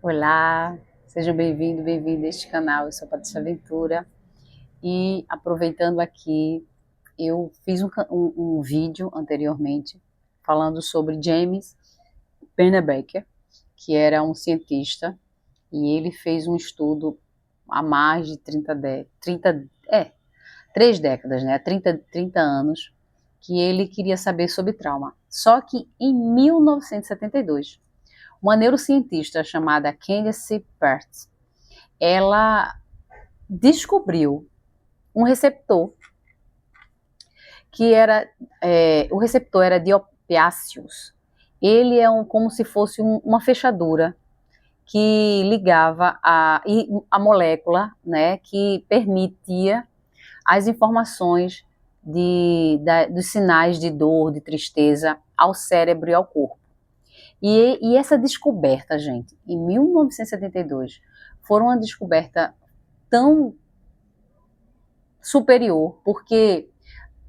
Olá, sejam bem-vindos, bem-vinda a este canal. Eu sou a Patrícia Ventura e aproveitando aqui, eu fiz um vídeo anteriormente falando sobre James Pennebaker, que era um cientista e ele fez um estudo há mais de 3 décadas, né? 30 anos, que ele queria saber sobre trauma. Só que em 1972, uma neurocientista chamada Candace Pert, ela descobriu um receptor que era, o receptor era de opiáceos. Ele é como se fosse uma fechadura que ligava a molécula, né, que permitia as informações dos sinais de dor, de tristeza ao cérebro e ao corpo. E essa descoberta, gente, em 1972, foi uma descoberta tão superior, porque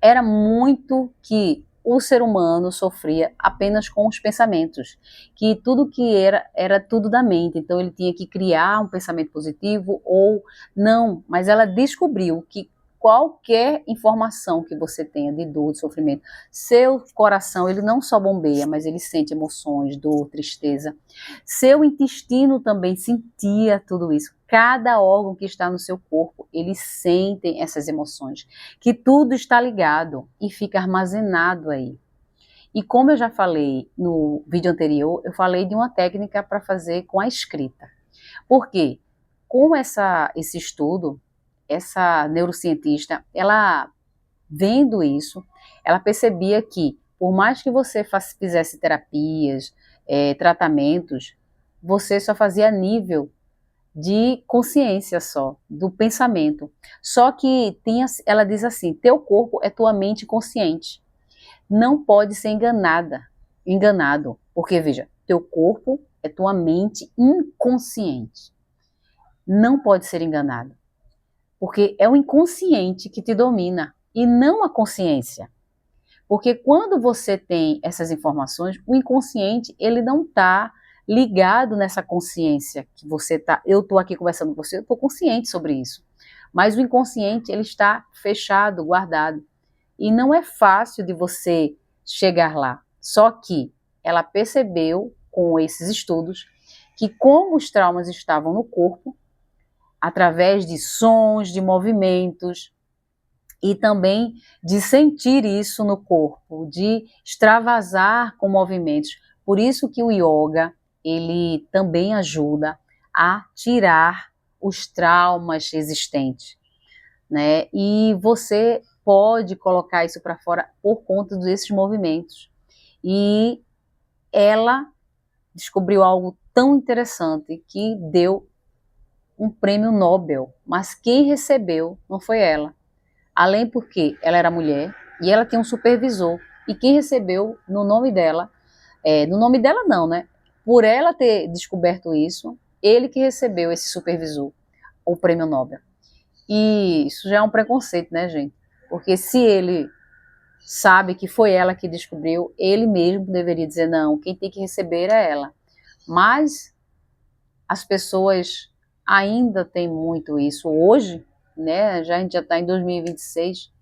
era muito que o ser humano sofria apenas com os pensamentos, que tudo que era tudo da mente, então ele tinha que criar um pensamento positivo ou não, mas ela descobriu que qualquer informação que você tenha de dor, de sofrimento, seu coração, ele não só bombeia, mas ele sente emoções, dor, tristeza. Seu intestino também sentia tudo isso. Cada órgão que está no seu corpo, eles sentem essas emoções, que tudo está ligado e fica armazenado aí. E como eu já falei no vídeo anterior, eu falei de uma técnica para fazer com a escrita. Por quê? Com esse estudo, essa neurocientista, ela vendo isso, ela percebia que, por mais que você fizesse terapias, tratamentos, você só fazia a nível de consciência só, do pensamento. Só que ela diz assim, teu corpo é tua mente consciente. Não pode ser enganado. Porque, veja, teu corpo é tua mente inconsciente. Não pode ser enganado. Porque é o inconsciente que te domina e não a consciência. Porque quando você tem essas informações, o inconsciente, ele não está ligado nessa consciência que você está. Eu estou aqui conversando com você, eu estou consciente sobre isso. Mas o inconsciente, ele está fechado, guardado. E não é fácil de você chegar lá. Só que ela percebeu, com esses estudos, que como os traumas estavam no corpo, através de sons, de movimentos, e também de sentir isso no corpo, de extravasar com movimentos. Por isso que o yoga, ele também ajuda a tirar os traumas existentes, né? E você pode colocar isso para fora por conta desses movimentos. E ela descobriu algo tão interessante que deu um prêmio Nobel, mas quem recebeu não foi ela. Além porque ela era mulher e ela tinha um supervisor. E quem recebeu no nome dela não, né? Por ela ter descoberto isso, ele que recebeu esse supervisor, o prêmio Nobel. E isso já é um preconceito, né, gente? Porque se ele sabe que foi ela que descobriu, ele mesmo deveria dizer, não, quem tem que receber é ela. Mas as pessoas ainda têm muito isso hoje, né? A gente já está em 2026.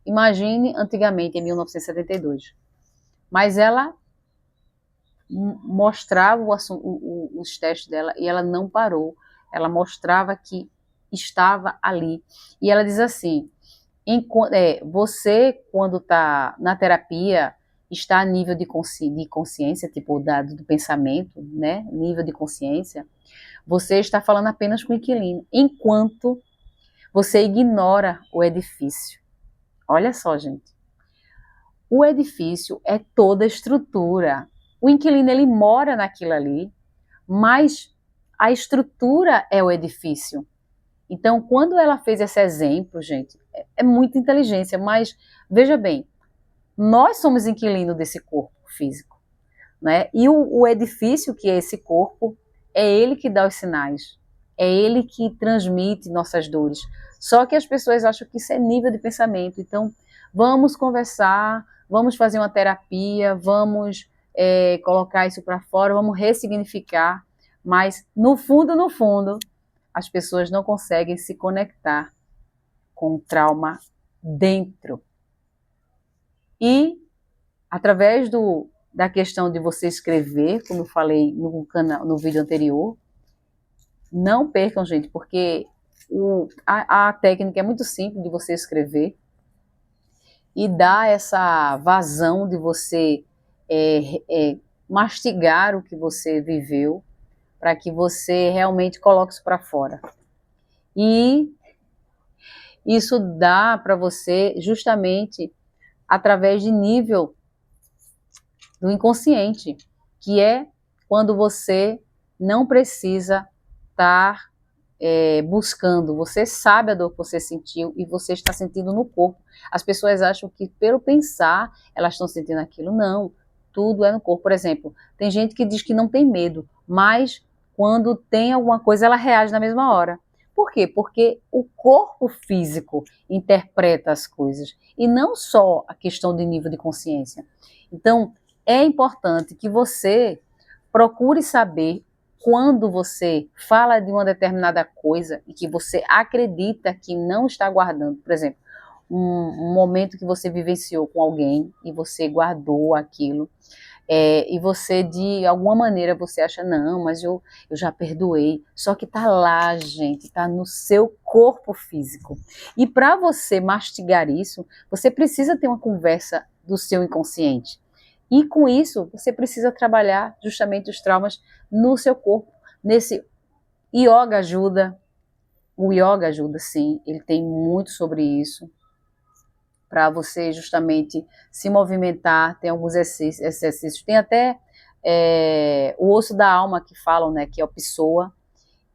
Imagine antigamente, em 1972. Mas ela mostrava os testes dela e ela não parou. Ela mostrava que estava ali. E ela diz assim: você, quando está na terapia, está a nível de consciência, tipo o dado do pensamento, né? Nível de consciência. Você está falando apenas com o inquilino, enquanto você ignora o edifício. Olha só, gente. O edifício é toda a estrutura. O inquilino, ele mora naquilo ali, mas a estrutura é o edifício. Então, quando ela fez esse exemplo, gente, é muita inteligência, mas veja bem, nós somos inquilino desse corpo físico, né? E o edifício, que é esse corpo, é ele que dá os sinais, é ele que transmite nossas dores. Só que as pessoas acham que isso é nível de pensamento. Então, vamos conversar, vamos fazer uma terapia, vamos colocar isso para fora, vamos ressignificar. Mas, no fundo, as pessoas não conseguem se conectar com o trauma dentro. E, através da questão de você escrever, como eu falei no vídeo anterior, não percam, gente, porque a técnica é muito simples de você escrever e dá essa vazão de você mastigar o que você viveu para que você realmente coloque isso para fora. E isso dá para você justamente através de nível do inconsciente, que é quando você não precisa estar buscando, você sabe a dor que você sentiu e você está sentindo no corpo. As pessoas acham que pelo pensar elas estão sentindo aquilo. Não, tudo é no corpo. Por exemplo, tem gente que diz que não tem medo, mas quando tem alguma coisa ela reage na mesma hora. Por quê? Porque o corpo físico interpreta as coisas e não só a questão de nível de consciência. Então, é importante que você procure saber quando você fala de uma determinada coisa e que você acredita que não está guardando, por exemplo, um momento que você vivenciou com alguém e você guardou aquilo, e você, de alguma maneira, você acha, não, mas eu já perdoei. Só que tá lá, gente, tá no seu corpo físico. E para você mastigar isso, você precisa ter uma conversa do seu inconsciente. E com isso, você precisa trabalhar justamente os traumas no seu corpo. Nesse yoga ajuda, o yoga ajuda sim, ele tem muito sobre isso, para você justamente se movimentar, tem alguns exercícios, tem até o osso da alma que falam, né, que é o Pessoa,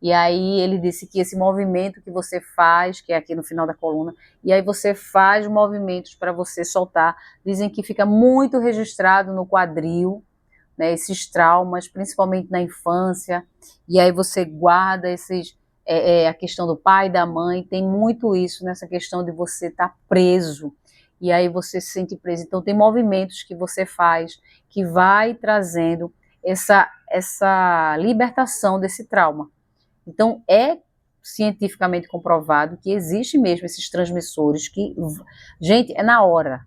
e aí ele disse que esse movimento que você faz, que é aqui no final da coluna, e aí você faz movimentos para você soltar, dizem que fica muito registrado no quadril, né, esses traumas, principalmente na infância, e aí você guarda a questão do pai, da mãe, tem muito isso nessa questão de você estar preso, e aí você se sente preso. Então tem movimentos que você faz que vai trazendo essa libertação desse trauma. Então é cientificamente comprovado que existe mesmo esses transmissores que, gente, é na hora.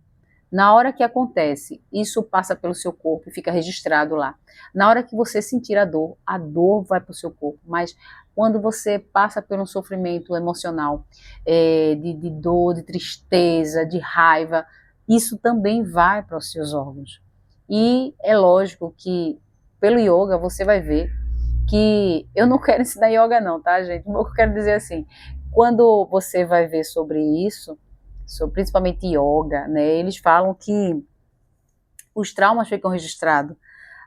Na hora que acontece, isso passa pelo seu corpo e fica registrado lá. Na hora que você sentir a dor vai para o seu corpo. Mas quando você passa por um sofrimento emocional, de dor, de tristeza, de raiva, isso também vai para os seus órgãos. E é lógico que pelo yoga você vai ver que eu não quero ensinar yoga não, tá, gente? Eu quero dizer assim, quando você vai ver sobre isso, principalmente yoga, né, eles falam que os traumas ficam registrados,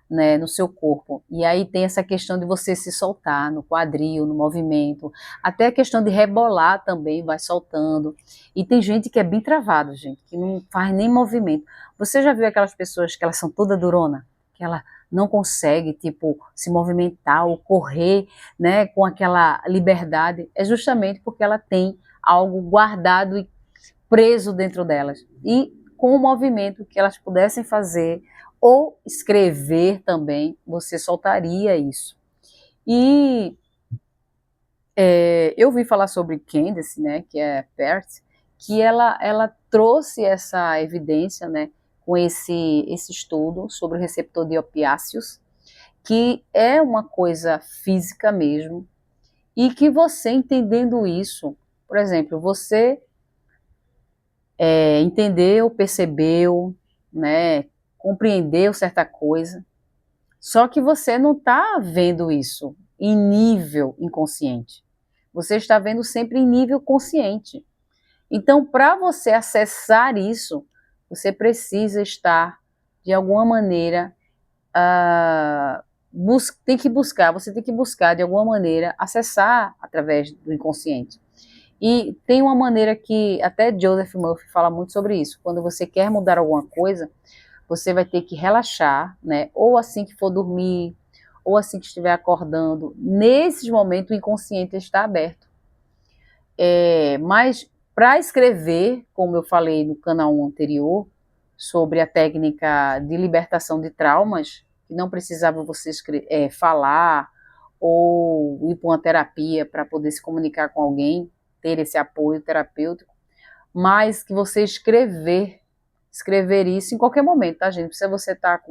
né, no seu corpo, e aí tem essa questão de você se soltar no quadril, no movimento, até a questão de rebolar também vai soltando, e tem gente que é bem travado, gente, que não faz nem movimento. Você já viu aquelas pessoas que elas são toda durona, que ela não consegue, tipo, se movimentar ou correr, né, com aquela liberdade? É justamente porque ela tem algo guardado e preso dentro delas. E com o movimento que elas pudessem fazer ou escrever também, você soltaria isso. E eu vi falar sobre Candace, né, que é Peirce, que ela trouxe essa evidência, né, com esse estudo sobre o receptor de opiáceos, que é uma coisa física mesmo, e que você entendendo isso, por exemplo, você entendeu, percebeu, né, compreendeu certa coisa, só que você não está vendo isso em nível inconsciente. Você está vendo sempre em nível consciente. Então, para você acessar isso, você precisa estar, de alguma maneira, você tem que buscar, de alguma maneira, acessar através do inconsciente. E tem uma maneira que até Joseph Murphy fala muito sobre isso. Quando você quer mudar alguma coisa, você vai ter que relaxar, né? Ou assim que for dormir, ou assim que estiver acordando. Nesses momentos, o inconsciente está aberto. Mas para escrever, como eu falei no canal anterior, sobre a técnica de libertação de traumas, que não precisava você falar ou ir para uma terapia para poder se comunicar com alguém, ter esse apoio terapêutico, mas que você escrever isso em qualquer momento, tá, gente? Não precisa você estar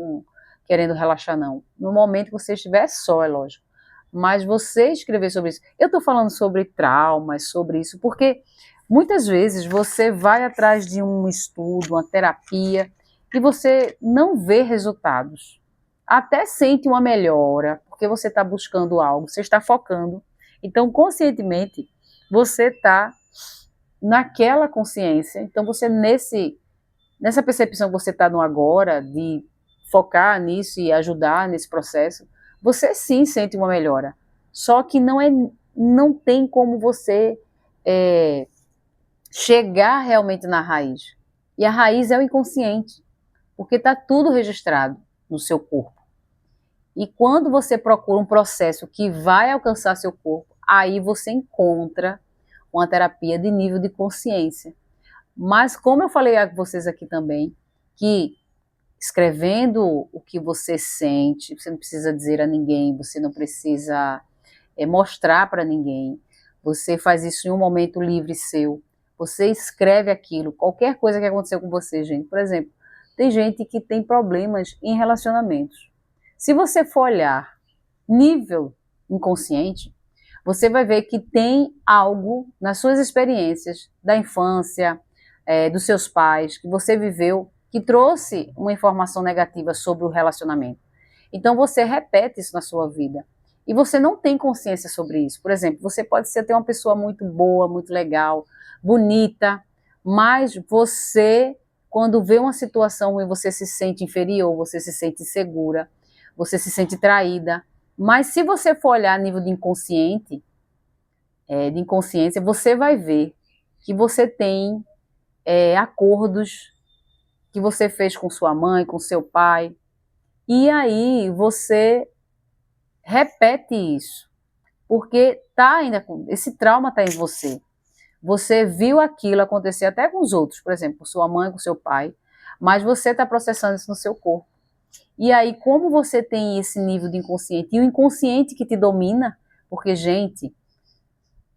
querendo relaxar, não. No momento que você estiver só, é lógico. Mas você escrever sobre isso. Eu estou falando sobre traumas, sobre isso, porque muitas vezes você vai atrás de um estudo, uma terapia, e você não vê resultados. Até sente uma melhora, porque você está buscando algo, você está focando. Então, conscientemente, você está naquela consciência. Então, você nessa percepção que você está no agora, de focar nisso e ajudar nesse processo, você sim sente uma melhora. Só que não tem como você chegar realmente na raiz. E a raiz é o inconsciente, porque está tudo registrado no seu corpo. E quando você procura um processo que vai alcançar seu corpo, aí você encontra uma terapia de nível de consciência. Mas como eu falei a vocês aqui também, que escrevendo o que você sente, você não precisa dizer a ninguém, você não precisa mostrar para ninguém, você faz isso em um momento livre seu, você escreve aquilo, qualquer coisa que aconteceu com você, gente. Por exemplo, tem gente que tem problemas em relacionamentos. Se você for olhar nível inconsciente, você vai ver que tem algo nas suas experiências da infância, dos seus pais, que você viveu, que trouxe uma informação negativa sobre o relacionamento. Então você repete isso na sua vida. E você não tem consciência sobre isso. Por exemplo, você pode ser até uma pessoa muito boa, muito legal, bonita, mas você, quando vê uma situação e você se sente inferior, você se sente insegura, você se sente traída. Mas se você for olhar a nível de inconsciente, de inconsciência, você vai ver que você tem acordos que você fez com sua mãe, com seu pai, e aí você repete isso, porque tá ainda esse trauma está em você. Você viu aquilo acontecer até com os outros, por exemplo, com sua mãe, com seu pai, mas você está processando isso no seu corpo. E aí, como você tem esse nível de inconsciente, e o inconsciente que te domina, porque, gente,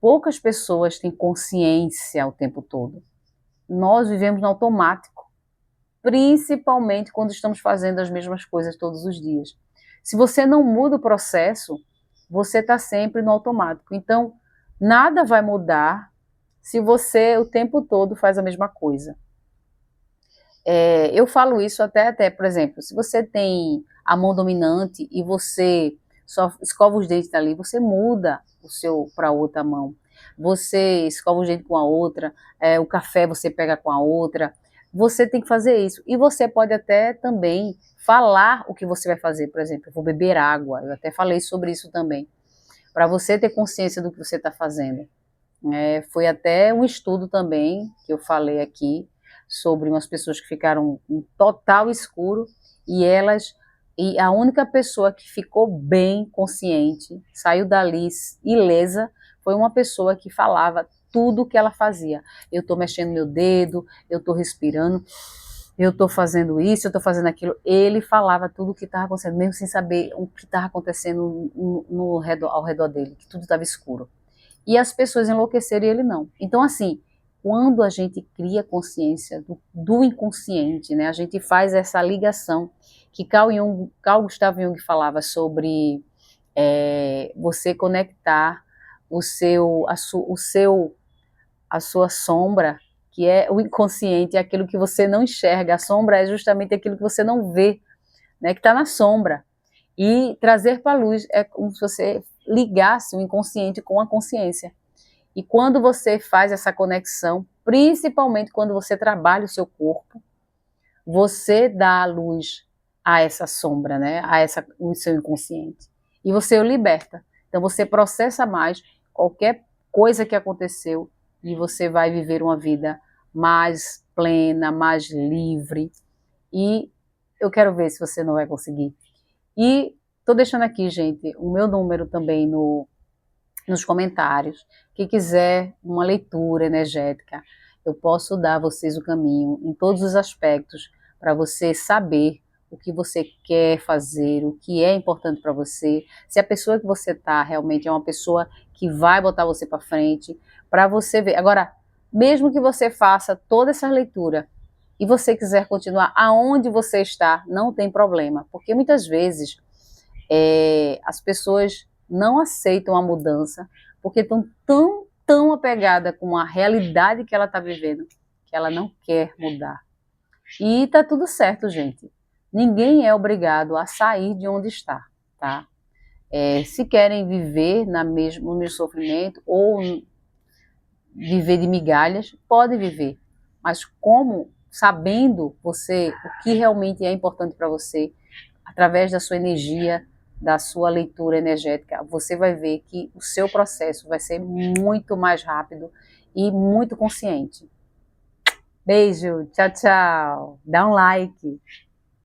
poucas pessoas têm consciência o tempo todo. Nós vivemos no automático, principalmente quando estamos fazendo as mesmas coisas todos os dias. Se você não muda o processo, você está sempre no automático. Então, nada vai mudar se você o tempo todo faz a mesma coisa. Eu falo isso até, por exemplo, se você tem a mão dominante e você só escova os dentes dali, você muda o seu para outra mão. Você escova os dentes com a outra, o café você pega com a outra. Você tem que fazer isso. E você pode até também falar o que você vai fazer. Por exemplo, eu vou beber água. Eu até falei sobre isso também. Para você ter consciência do que você está fazendo. Foi até um estudo também que eu falei aqui sobre umas pessoas que ficaram em total escuro e a única pessoa que ficou bem consciente, saiu dali ilesa, foi uma pessoa que falava tudo o que ela fazia. Eu estou mexendo meu dedo, eu estou respirando, eu estou fazendo isso, eu estou fazendo aquilo. Ele falava tudo o que estava acontecendo, mesmo sem saber o que estava acontecendo ao redor dele, que tudo estava escuro. E as pessoas enlouqueceram e ele não. Então, assim, quando a gente cria consciência do inconsciente, né, a gente faz essa ligação que Carl Gustav Jung falava sobre você conectar a sua sombra, que é o inconsciente, é aquilo que você não enxerga. A sombra é justamente aquilo que você não vê, né, que está na sombra. E trazer para a luz é como se você ligasse o inconsciente com a consciência. E quando você faz essa conexão, principalmente quando você trabalha o seu corpo, você dá a luz a essa sombra, né? O seu inconsciente. E você o liberta. Então você processa mais qualquer coisa que aconteceu e você vai viver uma vida mais plena, mais livre. E eu quero ver se você não vai conseguir. E estou deixando aqui, gente, o meu número também nos comentários. Quem quiser uma leitura energética, eu posso dar a vocês o caminho em todos os aspectos para você saber o que você quer fazer, o que é importante para você, se a pessoa que você está realmente é uma pessoa que vai botar você para frente, para você ver. Agora, mesmo que você faça toda essa leitura e você quiser continuar aonde você está, não tem problema, porque muitas vezes as pessoas não aceitam a mudança porque estão tão apegada com a realidade que ela está vivendo que ela não quer mudar. E tá tudo certo, gente. Ninguém é obrigado a sair de onde está, tá? Se querem viver no mesmo sofrimento ou viver de migalhas, pode viver. Mas como, sabendo você o que realmente é importante para você, através da sua energia, da sua leitura energética, você vai ver que o seu processo vai ser muito mais rápido e muito consciente. Beijo, tchau, tchau. Dá um like.